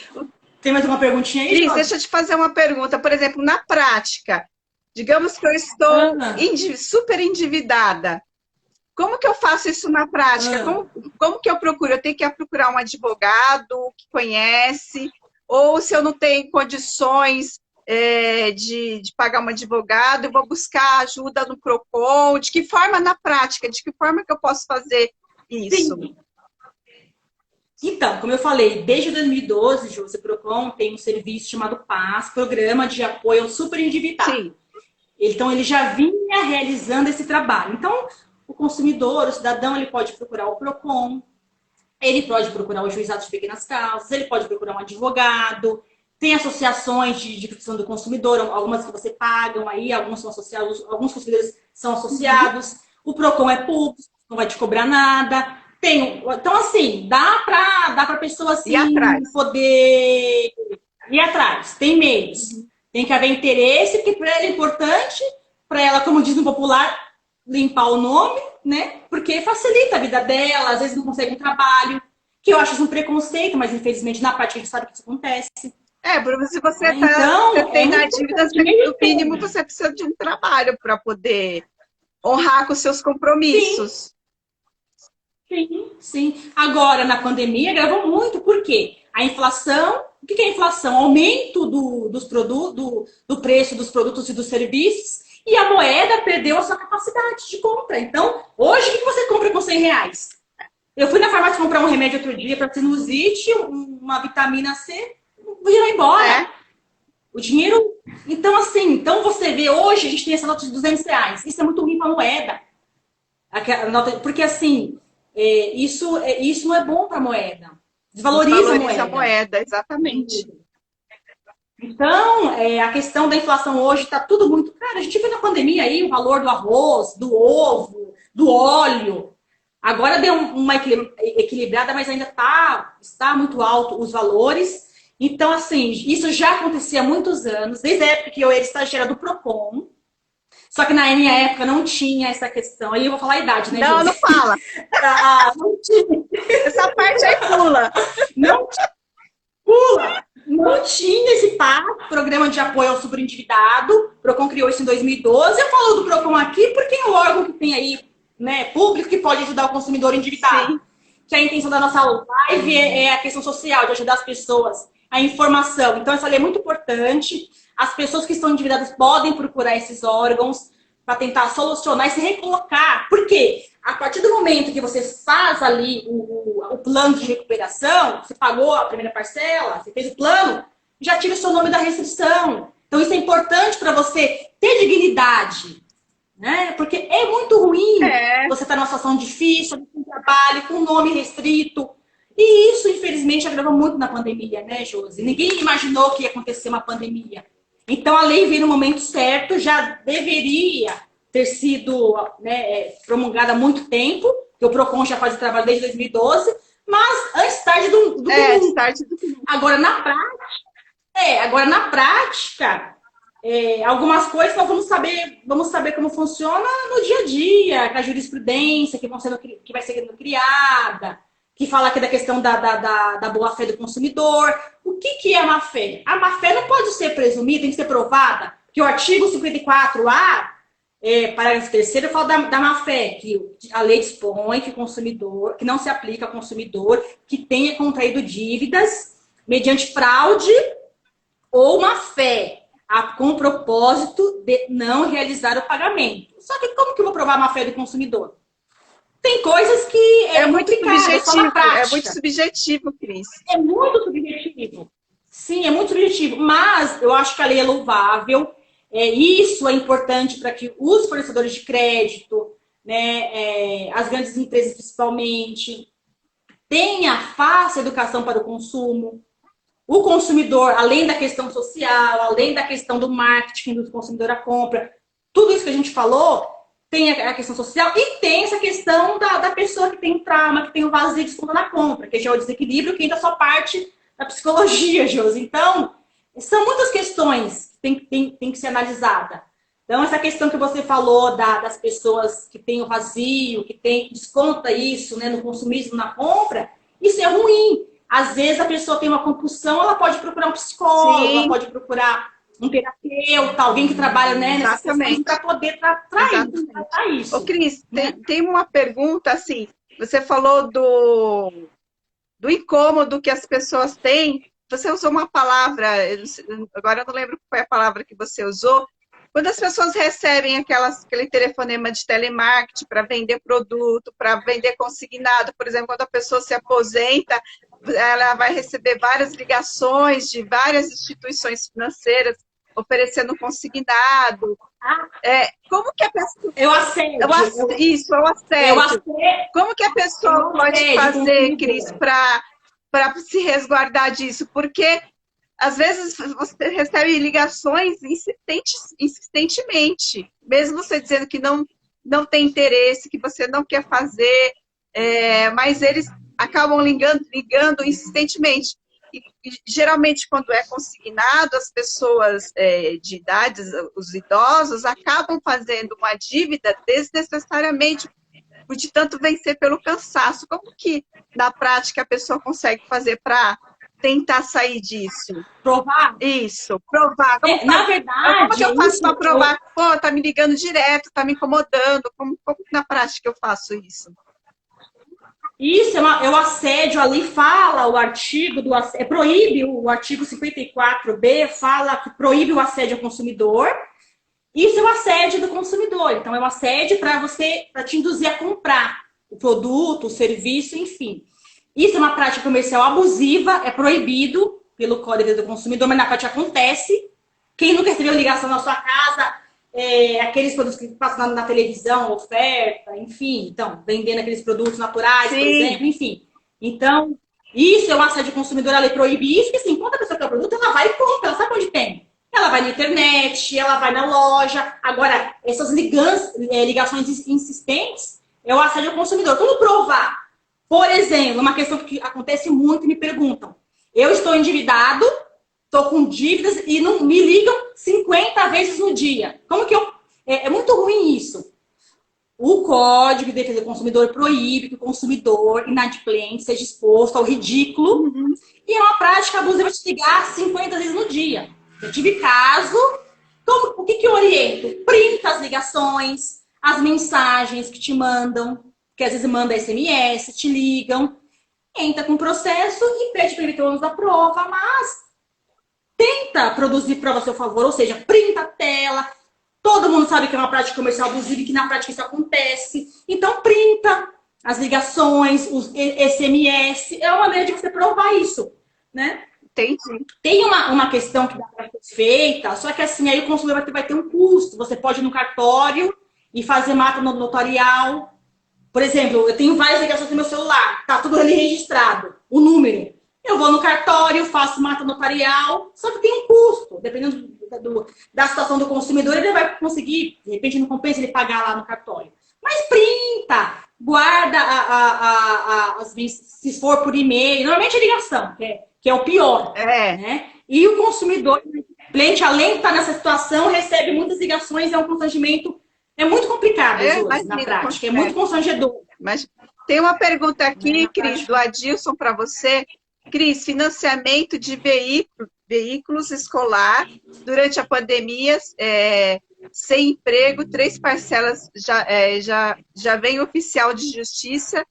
Tem mais uma perguntinha aí? Cris, deixa eu te fazer uma pergunta. Por exemplo, na prática, digamos que eu estou super endividada. Como que eu faço isso na prática? Como que eu procuro? Eu tenho que procurar um advogado que conhece? Ou se eu não tenho condições de pagar um advogado, eu vou buscar ajuda no Procon? De que forma na prática? De que forma que eu posso fazer isso? Sim. Então, como eu falei, desde 2012, Josi, o Procon tem um serviço chamado PAS, Programa de Apoio ao Super Endividado. Sim. Então, ele já vinha realizando esse trabalho. Então, o consumidor, o cidadão, ele pode procurar o Procon, ele pode procurar o juizado de pequenas causas, ele pode procurar um advogado, tem associações de proteção do consumidor, algumas que você pagam aí, alguns são associados, alguns consumidores são associados, o Procon é público, não vai te cobrar nada. Então, assim, dá pra pessoa assim, poder ir atrás. Tem meios. Tem que haver interesse, porque para ela é importante, para ela, como diz no popular, limpar o nome, né? Porque facilita a vida dela, às vezes não consegue um trabalho, que eu acho um preconceito, mas infelizmente na prática a gente sabe que isso acontece. Porque se você tem na dívida, no mínimo você precisa de um trabalho para poder honrar com seus compromissos. Sim. Agora, na pandemia, gravou muito. Por quê? A inflação. O que é a inflação? Aumento do preço dos produtos e dos serviços. E a moeda perdeu a sua capacidade de compra. Então, hoje, o que você compra com R$100? Eu fui na farmácia comprar um remédio outro dia para sinusite, uma vitamina C, vou ir embora. O dinheiro... Então, assim, você vê, hoje a gente tem essa nota de R$200. Isso é muito ruim para a moeda. Porque, assim... isso não é bom para a moeda. Desvaloriza a moeda. Exatamente. Então, a questão da inflação hoje está tudo muito... Cara, a gente viu na pandemia aí o valor do arroz, do ovo, do óleo. Agora deu uma equilibrada, mas ainda está muito alto os valores. Então, assim, isso já acontecia há muitos anos, desde a época que eu era estagiária do Procon. Só que na minha época não tinha essa questão. Aí eu vou falar a idade, né? Não, não fala. Não tinha. Essa parte aí pula. Não tinha esse programa de apoio ao superendividado. O Procon criou isso em 2012. Eu falo do Procon aqui porque é o órgão que tem aí, né, público, que pode ajudar o consumidor endividado. Sim. Que a intenção da nossa live é a questão social, de ajudar as pessoas, a informação. Então, essa lei é muito importante. As pessoas que estão endividadas podem procurar esses órgãos para tentar solucionar e se recolocar. Por quê? A partir do momento que você faz ali o plano de recuperação, você pagou a primeira parcela, você fez o plano, já tira o seu nome da restrição. Então, isso é importante para você ter dignidade, né? Porque é muito ruim você estar numa situação difícil, com trabalho, com nome restrito. E isso, infelizmente, agravou muito na pandemia, né, Josi? Ninguém imaginou que ia acontecer uma pandemia. Então, a lei veio no momento certo, já deveria ter sido, né, promulgada há muito tempo, que o Procon já faz o trabalho desde 2012, mas antes tarde do que nunca. Agora, na prática, algumas coisas nós vamos saber como funciona no dia a dia, com a jurisprudência que vai ser criada, que fala aqui da questão da boa-fé do consumidor. O que é a má-fé? A má-fé não pode ser presumida, tem que ser provada. Que o artigo 54A, parágrafo 3º, fala da má-fé, que a lei dispõe que o consumidor, que não se aplica ao consumidor que tenha contraído dívidas mediante fraude ou má-fé, com o propósito de não realizar o pagamento. Só que como que eu vou provar a má-fé do consumidor? Tem coisas que é muito subjetivo. É muito subjetivo, Cris. É muito subjetivo. Sim, é muito subjetivo. Mas eu acho que a lei é louvável. Isso é importante para que os fornecedores de crédito, né, as grandes empresas principalmente, façam educação para o consumo. O consumidor, além da questão social, além da questão do marketing do consumidor à compra, tudo isso que a gente falou, tem a questão social e tem essa questão da pessoa que tem um trauma, que tem um vazio de desconto na compra, que já é o desequilíbrio, que ainda só parte da psicologia, Josi. Então, são muitas questões que tem que ser analisada. Então, essa questão que você falou das pessoas que têm o vazio, que desconta isso, né, no consumismo, na compra, isso é ruim. Às vezes a pessoa tem uma compulsão, ela pode procurar um psicólogo, ela Sim, pode procurar um terapeuta, alguém que trabalha, né, nessas questões para exatamente. poder Exatamente. tratar Ô, isso, Cris, né? tem uma pergunta assim. Você falou do incômodo que as pessoas têm. Você usou uma palavra, agora eu não lembro qual foi a palavra que você usou. Quando as pessoas recebem aquele telefonema de telemarketing para vender produto, para vender consignado, por exemplo, quando a pessoa se aposenta, ela vai receber várias ligações de várias instituições financeiras oferecendo consignado. Como que a pessoa. Eu assédio, Isso, é o eu assédio. assédio, Como que a pessoa eu pode assédio fazer, Cris, consumidor. para se resguardar disso? Porque às vezes você recebe ligações insistentemente, mesmo você dizendo que não tem interesse, que você não quer fazer, mas eles acabam ligando insistentemente. E, geralmente, quando é consignado, as pessoas de idades, os idosos, acabam fazendo uma dívida desnecessariamente, por de tanto vencer pelo cansaço. Como que, na prática, a pessoa consegue fazer para tentar sair disso? Provar? Isso, provar. Na Como verdade, que eu faço isso para provar? Pô, tá me ligando direto, tá me incomodando. Como que na prática eu faço isso? Isso é o assédio, ali fala o artigo do assédio, proíbe o artigo 54B, fala que proíbe o assédio ao consumidor. Isso é o assédio do consumidor. Então, é o assédio para te induzir a comprar o produto, o serviço, enfim. Isso é uma prática comercial abusiva, é proibido pelo Código do Consumidor, mas na prática acontece. Quem nunca recebeu ligação na sua casa, aqueles produtos que passam na televisão, oferta, enfim, então, vendendo aqueles produtos naturais, por Sim, exemplo, enfim. Então, isso é um assédio consumidor, a lei proíbe isso, que assim, quando a pessoa quer o produto, ela vai e compra, ela sabe onde tem. Ela vai na internet, ela vai na loja. Agora, essas ligações insistentes é o assédio ao consumidor. Como provar? Por exemplo, uma questão que acontece muito e me perguntam. Eu estou endividado, estou com dívidas e não me ligam 50 vezes no dia. Como que eu. É muito ruim isso. O Código de Defesa do Consumidor proíbe que o consumidor inadimplente seja exposto ao ridículo e é uma prática abusiva de ligar 50 vezes no dia. Eu tive caso, o que eu oriento? Printa as ligações, as mensagens que te mandam, que às vezes manda SMS, te ligam, entra com o processo e pede para emitir o ônus da prova, mas tenta produzir prova a seu favor, ou seja, printa a tela. Todo mundo sabe que é uma prática comercial abusiva e que na prática isso acontece. Então, printa as ligações, os SMS. É uma maneira de você provar isso, né? entendi. Tem uma questão que dá para ser feita, só que assim, aí o consumidor vai ter um custo. Você pode ir no cartório e fazer mata notarial. Por exemplo, eu tenho várias ligações no meu celular, tá tudo ali registrado, o número. Eu vou no cartório, faço mata notarial, só que tem um custo. Dependendo da situação do consumidor, ele vai conseguir, de repente não compensa ele pagar lá no cartório. Mas printa, guarda se for por e-mail, normalmente é ligação, que é o pior. Né? E o consumidor, além de estar nessa situação, recebe muitas ligações, é um constrangimento. É muito complicado hoje, na prática, é muito constrangedor. Mas tem uma pergunta aqui, Cris, do Adilson para você. Cris, financiamento de veículos escolar durante a pandemia, sem emprego, 3 parcelas já vem oficial de justiça.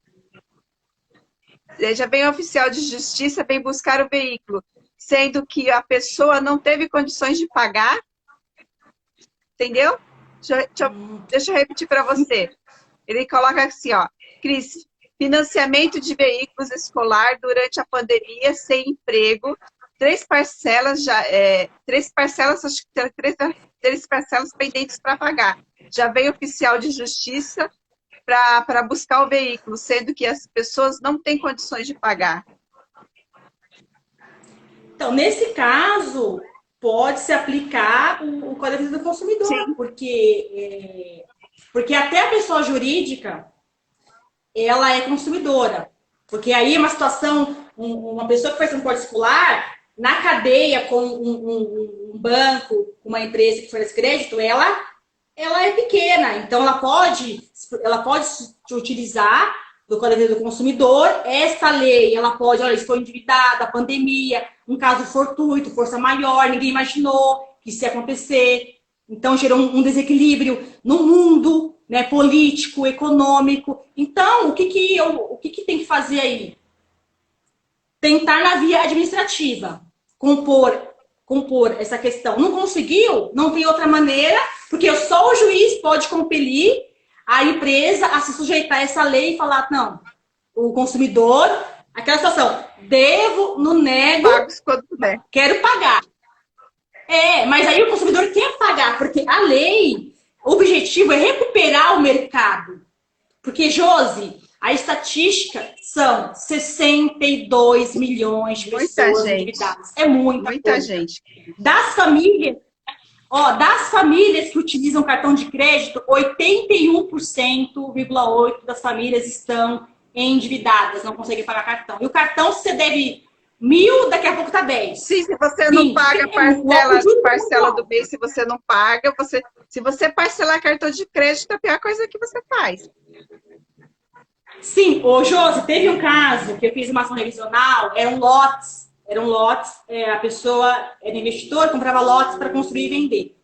Já vem oficial de justiça, vem buscar o veículo, sendo que a pessoa não teve condições de pagar. Entendeu? Deixa eu repetir para você. Ele coloca assim, ó, Cris, financiamento de veículos escolar durante a pandemia, sem emprego, 3 parcelas, acho que 3 parcelas pendentes para pagar. Já veio oficial de justiça para buscar o veículo, sendo que as pessoas não têm condições de pagar. Então, nesse caso, pode se aplicar o Código de Defesa do Consumidor, porque até a pessoa jurídica, ela é consumidora. Porque aí é uma situação, uma pessoa que faz um particular, na cadeia com um banco, uma empresa que oferece crédito, ela ela é pequena, então ela pode se utilizar do Código do Consumidor. Esta lei, ela pode, olha, estou endividada, pandemia, um caso fortuito, força maior, ninguém imaginou que isso ia acontecer. Então, gerou um desequilíbrio no mundo, né, político, econômico. Então, o que tem que fazer aí? Tentar na via administrativa, compor essa questão. Não conseguiu? Não tem outra maneira, porque só o juiz pode compelir a empresa a se sujeitar a essa lei e falar, não, o consumidor, aquela situação, devo, não nego, Pagos quando puder. quero pagar. Mas aí o consumidor quer pagar, porque a lei, o objetivo é recuperar o mercado. Porque, Josi, a estatística são 62 milhões de pessoas endividadas. É muita coisa. Gente. Das famílias que utilizam cartão de crédito, 81,8% das famílias estão endividadas, não conseguem pagar cartão. E o cartão, se você deve 1.000, daqui a pouco tá 10. Sim, se você não paga parcela do mês, se você não paga, se você parcelar cartão de crédito, é a pior coisa que você faz. Sim, ô Josi, teve um caso que eu fiz uma ação revisional, eram lotes, a pessoa era investidor, comprava lotes para construir e vender.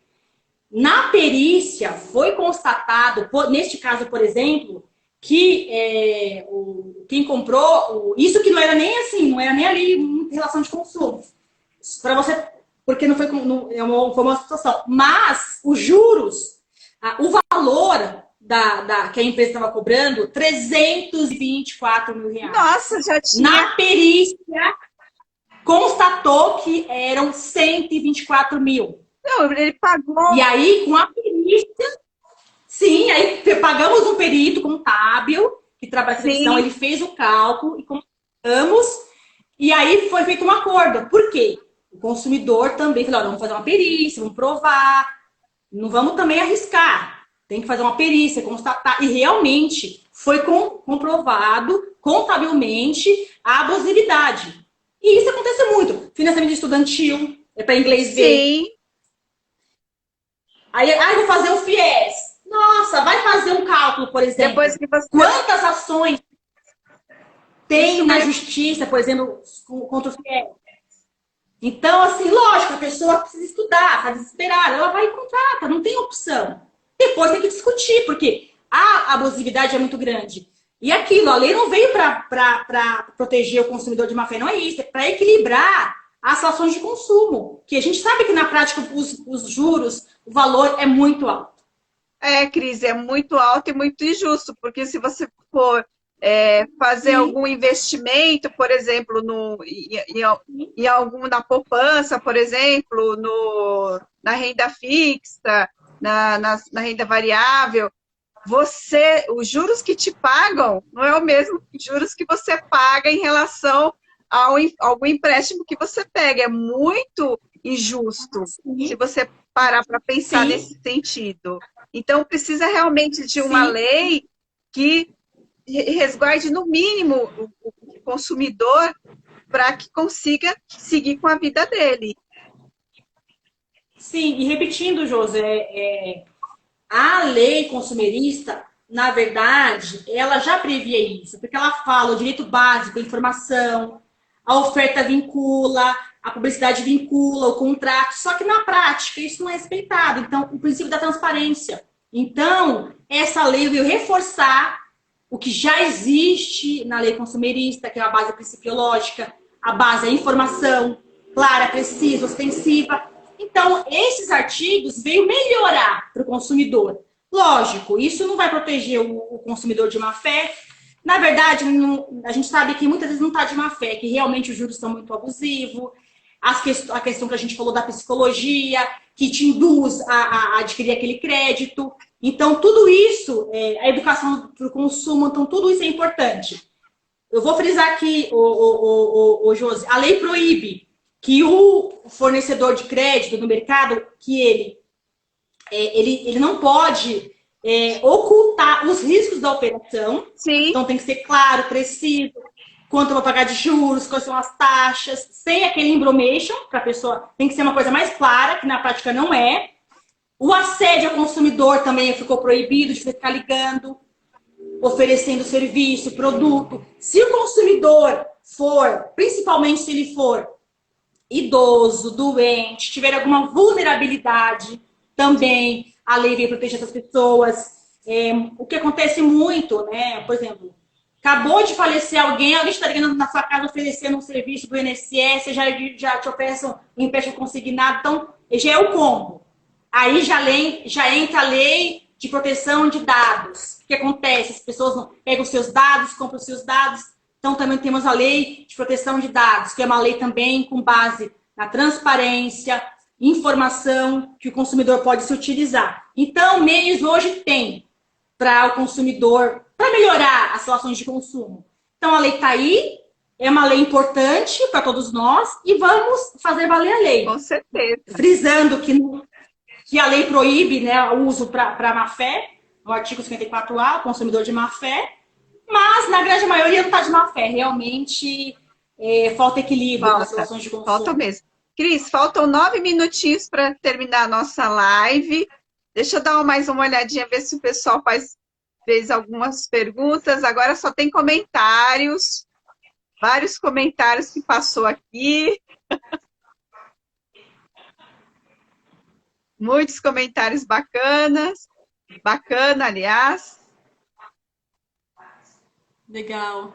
Na perícia, foi constatado, neste caso, por exemplo, que quem comprou, isso que não era nem assim, não era nem ali em relação de consumo. Para você, porque não foi uma situação. Mas os juros, o valor que a empresa estava cobrando, 324 mil reais. Nossa, já tinha. Na perícia, constatou que eram 124 mil. Não, ele pagou. E aí, com a perícia, sim, aí pagamos um perito contábil que trabalha essa questão, ele fez o cálculo e contamos, e aí foi feito um acordo. Por quê? O consumidor também falou, vamos fazer uma perícia, vamos provar, não vamos também arriscar. Tem que fazer uma perícia, constatar. E realmente foi comprovado contabilmente a abusividade. E isso acontece muito. Financiamento estudantil, é para inglês ver. Sim. Aí, vou fazer o FIES. Nossa, vai fazer um cálculo, por exemplo. Depois que você... Quantas ações tem na justiça, por exemplo, contra o FIES? Então, assim, lógico, a pessoa precisa estudar, está desesperada, ela vai e contrata, não tem opção. Depois tem que discutir, porque a abusividade é muito grande. E aquilo, a lei não veio para proteger o consumidor de má fé, não é isso, é para equilibrar as relações de consumo. Que a gente sabe que na prática os juros, o valor é muito alto. Cris, é muito alto e muito injusto, porque se você for fazer algum investimento, por exemplo, na poupança, por exemplo, na renda fixa, na renda variável, os juros que te pagam não é o mesmo juros que você paga em relação ao algum empréstimo que você pega. É muito injusto se você parar para pensar nesse sentido. Então, precisa realmente de uma lei que resguarde, no mínimo, o consumidor para que consiga seguir com a vida dele. Sim, e repetindo, José, a lei consumerista, na verdade, ela já previa isso, porque ela fala o direito básico, a informação, a oferta vincula, a publicidade vincula, o contrato, só que na prática isso não é respeitado. Então, o princípio da transparência. Então, essa lei veio reforçar o que já existe na lei consumerista, que é a base principiológica, a base é a informação clara, precisa, ostensiva. Então, esses artigos veio melhorar para o consumidor. Lógico, isso não vai proteger o consumidor de má fé. Na verdade, a gente sabe que muitas vezes não está de má fé, que realmente os juros são muito abusivos, a questão que a gente falou da psicologia, que te induz a adquirir aquele crédito. Então, tudo isso, a educação para o consumo, então tudo isso é importante. Eu vou frisar aqui, o Josi, a lei proíbe que o fornecedor de crédito no mercado, que ele não pode ocultar os riscos da operação. Sim. Então tem que ser claro, preciso, quanto eu vou pagar de juros, quais são as taxas, sem aquele embromation para a pessoa. Tem que ser uma coisa mais clara, que na prática não é. O assédio ao consumidor também ficou proibido de ficar ligando, oferecendo serviço, produto. Se o consumidor for, principalmente se ele for idoso, doente, tiver alguma vulnerabilidade, também a lei vem proteger essas pessoas. O que acontece muito, né? Por exemplo, acabou de falecer alguém está ligando na sua casa oferecendo um serviço do INSS, já te oferecem um empréstimo consignado, então já é o combo. Aí já entra a lei de proteção de dados. O que acontece? As pessoas não pegam os seus dados, compram os seus dados. Então também temos a lei de proteção de dados, que é uma lei também com base na transparência, informação que o consumidor pode se utilizar. Então, meios hoje tem para o consumidor, para melhorar as relações de consumo. Então, a lei está aí, é uma lei importante para todos nós e vamos fazer valer a lei. Com certeza. Frisando que a lei proíbe, né, o uso para má-fé, no artigo 54A, consumidor de má-fé, mas na grande maioria não está de má-fé. Realmente falta equilíbrio nas relações de consumo. Falta mesmo. Cris, faltam 9 minutinhos para terminar a nossa live. Deixa eu dar mais uma olhadinha, ver se o pessoal fez algumas perguntas. Agora só tem comentários. Vários comentários que passou aqui. Muitos comentários bacanas. Bacana, aliás. Legal.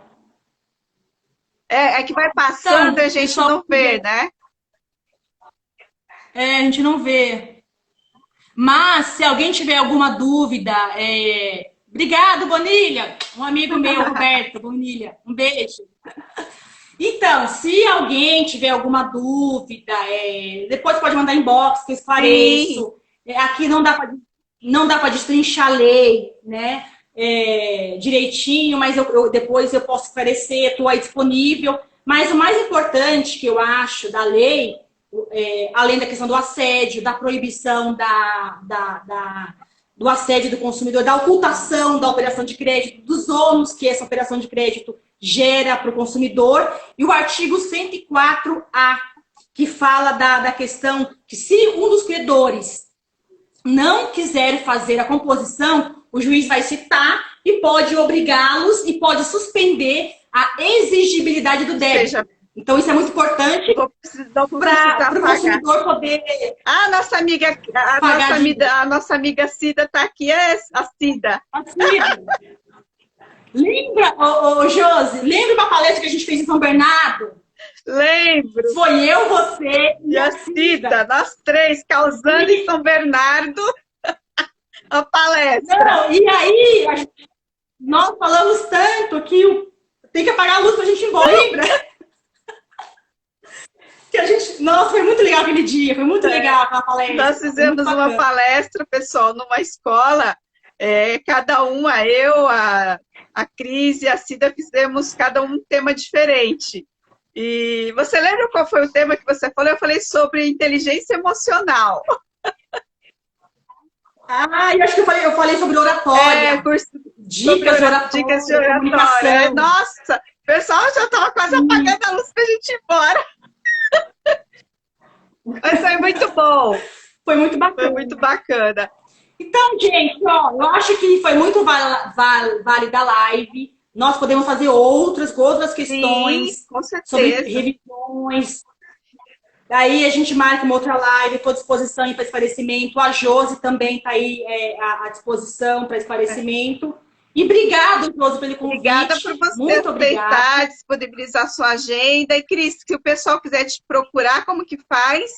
É que vai passando Então, e a gente não vê, né? A gente não vê. Mas, se alguém tiver alguma dúvida, obrigado, Bonilha. Um amigo meu, Roberto Bonilha. Um beijo. Então, se alguém tiver alguma dúvida, depois pode mandar inbox, que eu esclareço. Aqui não dá para destrinchar a lei, né? Direitinho, mas depois eu posso esclarecer, estou aí disponível. Mas o mais importante que eu acho da lei, além da questão do assédio, da proibição do assédio do consumidor, da ocultação da operação de crédito, dos ônus que essa operação de crédito gera para o consumidor, e o artigo 104A, que fala da questão que se um dos credores não quiser fazer a composição, o juiz vai citar e pode obrigá-los e pode suspender a exigibilidade do débito. Então, isso é muito importante para o consumidor poder. A nossa amiga Cida está aqui, a Cida. A Cida. Lembra, Josi, lembra uma palestra que a gente fez em São Bernardo? Lembro. Foi eu, você e a Cida, nós três, causando em São Bernardo a palestra. Não, e aí, nós falamos tanto que tem que apagar a luz para a gente ir embora, lembra? Nossa, foi muito legal aquele dia, foi muito legal aquela palestra. Nós fizemos uma palestra, pessoal, numa escola, cada uma, eu, a Cris e a Cida, fizemos cada um tema diferente. E você lembra qual foi o tema que você falou? Eu falei sobre inteligência emocional. Eu acho que eu falei sobre oratória. Dicas de oratória. Nossa, o pessoal já estava quase apagando a luz para a gente ir embora. Mas foi muito bom. Foi muito bacana. Foi muito bacana. Então, gente, eu acho que foi muito válida a live. Nós podemos fazer outras questões. Sim, com certeza. Sobre revisões. Daí a gente marca uma outra live, estou à disposição para esclarecimento. A Josi também está aí à disposição para esclarecimento. E obrigado, Josi, pelo convite. Obrigada por você aceitar, disponibilizar sua agenda. E, Cris, se o pessoal quiser te procurar, como que faz?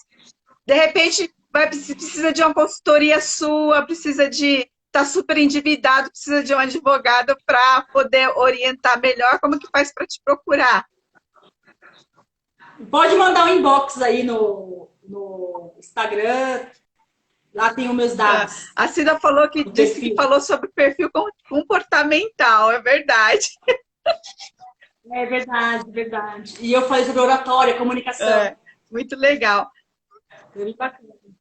De repente, precisa de uma consultoria sua, precisa de estar super endividado, precisa de um advogado para poder orientar melhor. Como que faz para te procurar? Pode mandar um inbox aí no Instagram. Lá tem os meus dados. A Cida falou que disse que falou sobre perfil comportamental, é verdade. É verdade, verdade. E eu falei sobre oratória, comunicação. Muito legal.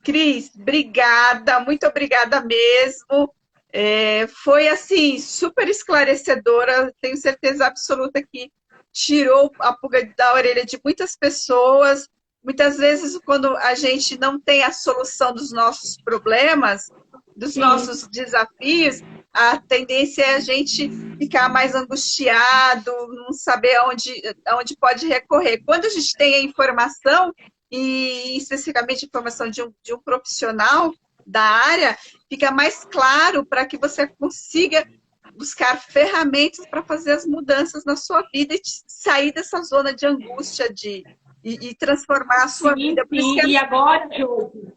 Cris, obrigada, muito obrigada mesmo. Foi assim, super esclarecedora, tenho certeza absoluta que tirou a pulga da orelha de muitas pessoas. muitas vezes, quando a gente não tem a solução dos nossos problemas, dos Sim, nossos desafios, a tendência é a gente ficar mais angustiado, não saber aonde pode recorrer. Quando a gente tem a informação, e especificamente a informação de um profissional da área, fica mais claro para que você consiga buscar ferramentas para fazer as mudanças na sua vida e sair dessa zona de angústia e transformar a sua sim, vida. Por isso que sim. E agora, Josi,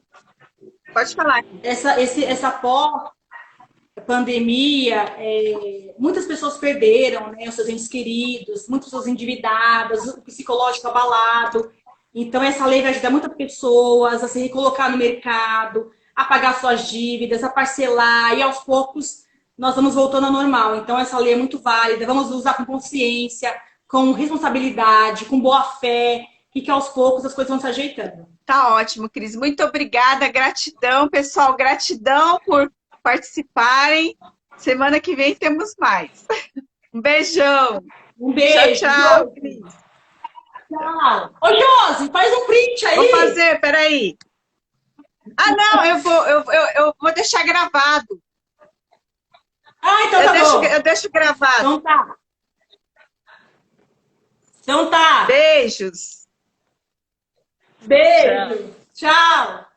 pode falar. essa pós-pandemia, muitas pessoas perderam, né, os seus entes queridos, muitas pessoas endividadas, o psicológico abalado. Então, essa lei vai ajudar muitas pessoas a se recolocar no mercado, a pagar suas dívidas, a parcelar, e aos poucos nós vamos voltando ao normal. Então, essa lei é muito válida, vamos usar com consciência, com responsabilidade, com boa fé, e que aos poucos as coisas vão se ajeitando. Tá ótimo, Cris. Muito obrigada, gratidão, pessoal, gratidão por participarem. Semana que vem temos mais. Um beijão. Um Tchau, beijo, tchau, Josi. Cris. Tchau. Ô, Josi, faz um print Vou aí. fazer, peraí. Ah, não, eu vou deixar gravado. Ah, então tá Eu bom. deixo gravado. Então tá. Então tá. Beijos. Tchau. Beijo. Tchau.